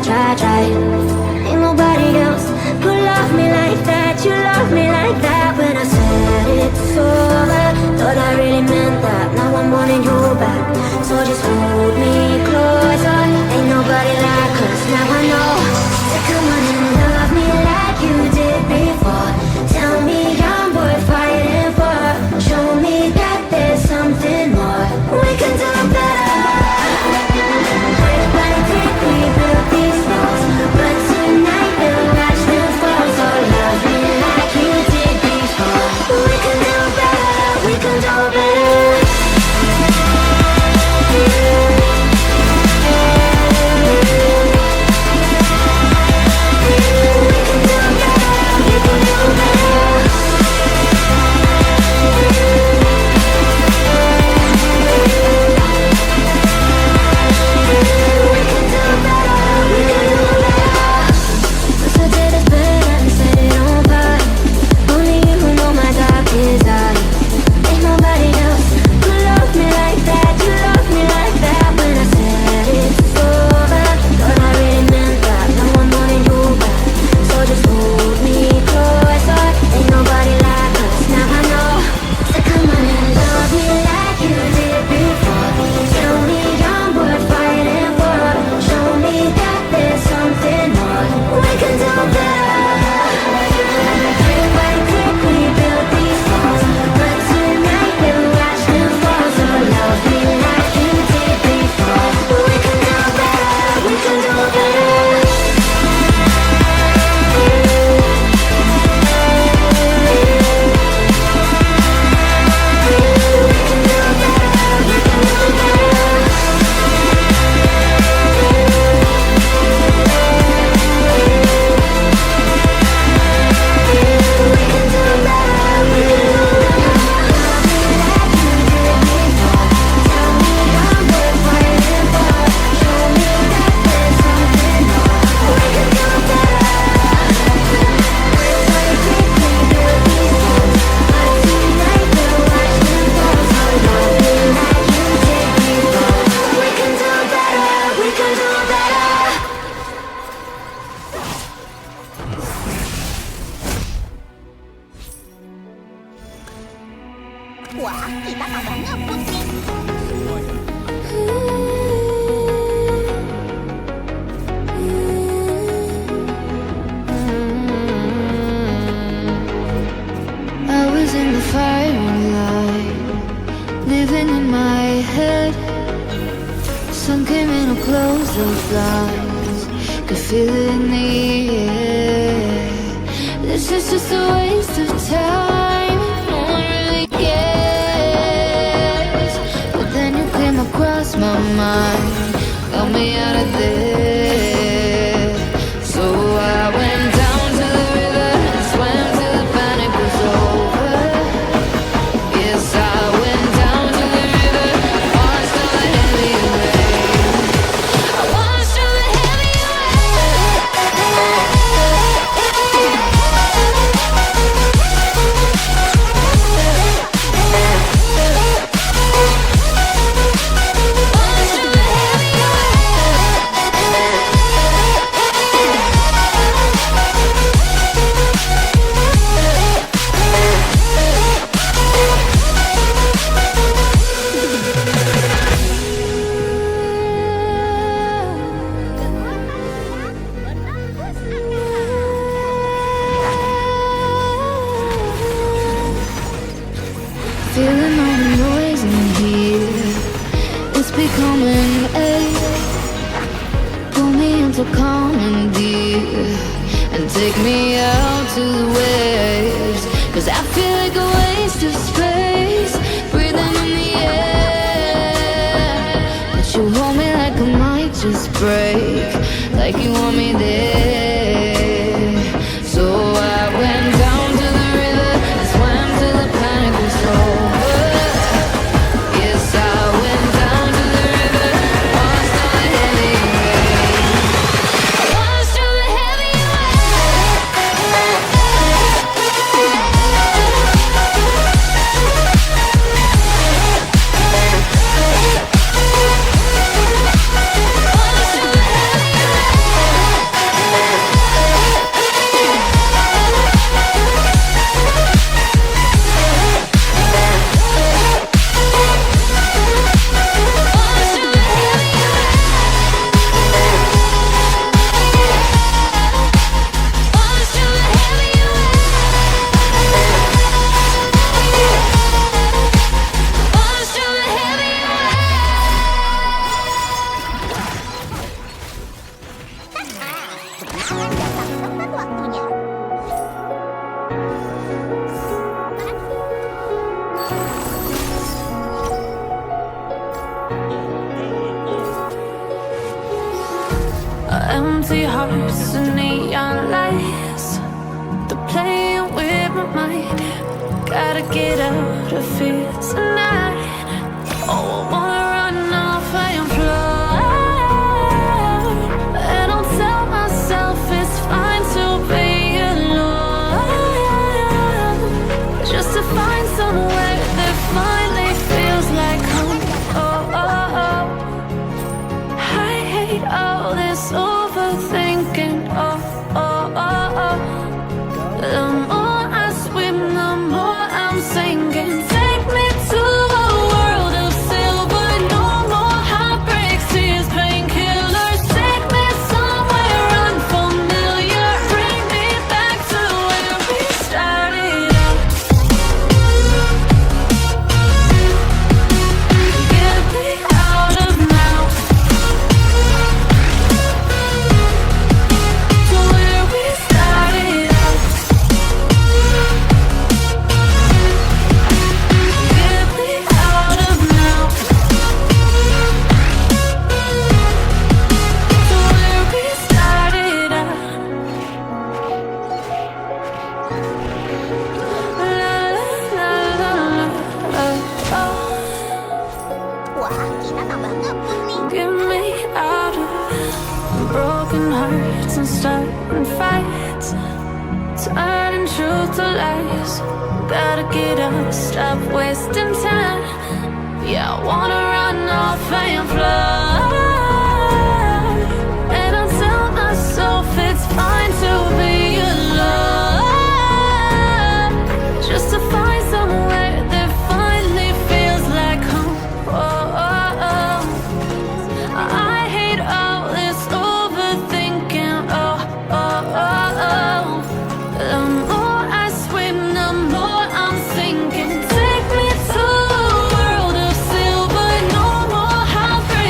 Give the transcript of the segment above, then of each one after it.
try. Ain't nobody else who love me like that. You love me like that. When I said it's over, thought I really meant that. Now I'm wanting you back, so just hold me closer. Ain't nobody like us, now I know. So come on and love me like you did before. Tell me I'm worth fighting for. Show me that there's something more. We can do better. Brick by brick we built these walls, but tonight we'll watch them fall. So love me like you did before. We can do better, we can do better. Feeling all the noise in here, it's becoming ache. Pull me into calm and deep, and take me out to the waves. Cause I feel like a waste of space, breathing in the air. But you hold me like I might just break, like you want me there. So I went down to the river and swam till the panic was over. Yes, I went down to the river, watched all the heavy rain. I watched all the heavy rain. hearts and neon lights. They're playing with my mind. Gotta get out of here tonight. Oh, I wanna run off and fly. And I'll tell myself it's fine to be alone, just to find somewhere that finally feels like home. Oh, oh, oh. I hate all this overthinking. Oh, oh, oh, oh. The more I swim, the more I'm sinking. Take me to a world of silver. No more heartbreaks, tears, painkillers. Take me somewhere unfamiliar. Bring me back to where we started out. Get me out of now, to where we started out. Get me out of now, to where we started out. La la la la la. Oh. Wah, kita tambah ngebut nih. Get me out of broken hearts and starting fights, turning truth to lies. Gotta get up, stop wasting time. Yeah, I wanna run off and fly. And I'll tell myself it's fine to be alone, just to find somewhere that finally feels like home. Oh, oh, oh. I hate all this overthinking. Oh, oh, oh, oh. The more I swim, the more I'm sinking. Take me to a world of silver. No more heartbreaks.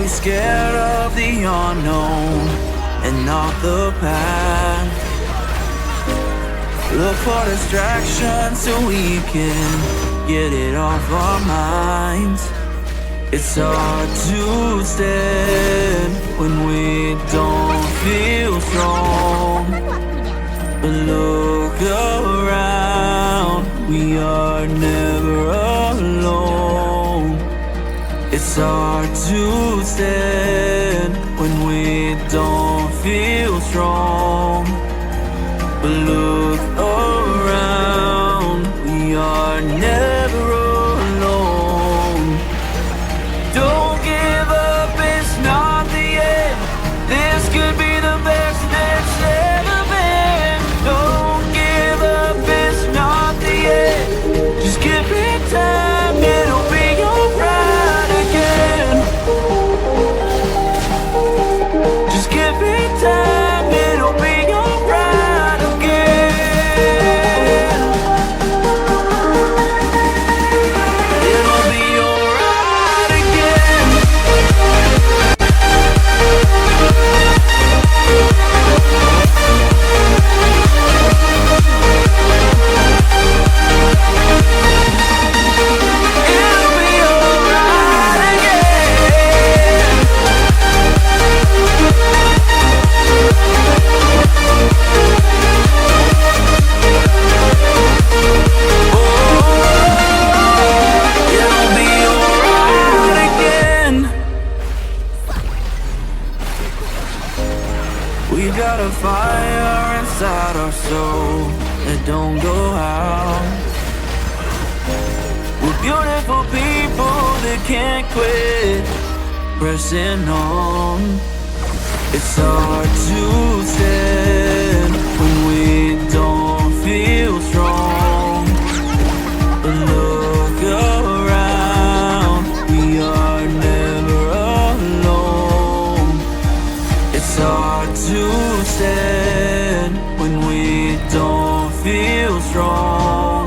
always scared of the unknown and not the past. Look for distractions so we can get it off our minds. It's hard to stand when we don't feel strong. But look around, we are never alone. It's hard to stand when we don't feel strong. But look around, we are never alone. Don't give up, it's not the end. This could be the best that's ever been. Don't give up, it's not the end. Just give it time, it'll be alright again. Just give it time, it'll be alright again. It'll be alright again. It'll be alright again. It'll be alright again. We got a fire inside our soul that don't go out. We're beautiful people that can't quit pressing on. It's hard to stand when we don't feel strong. But look around, we are never alone. It's hard to stand when we don't feel strong.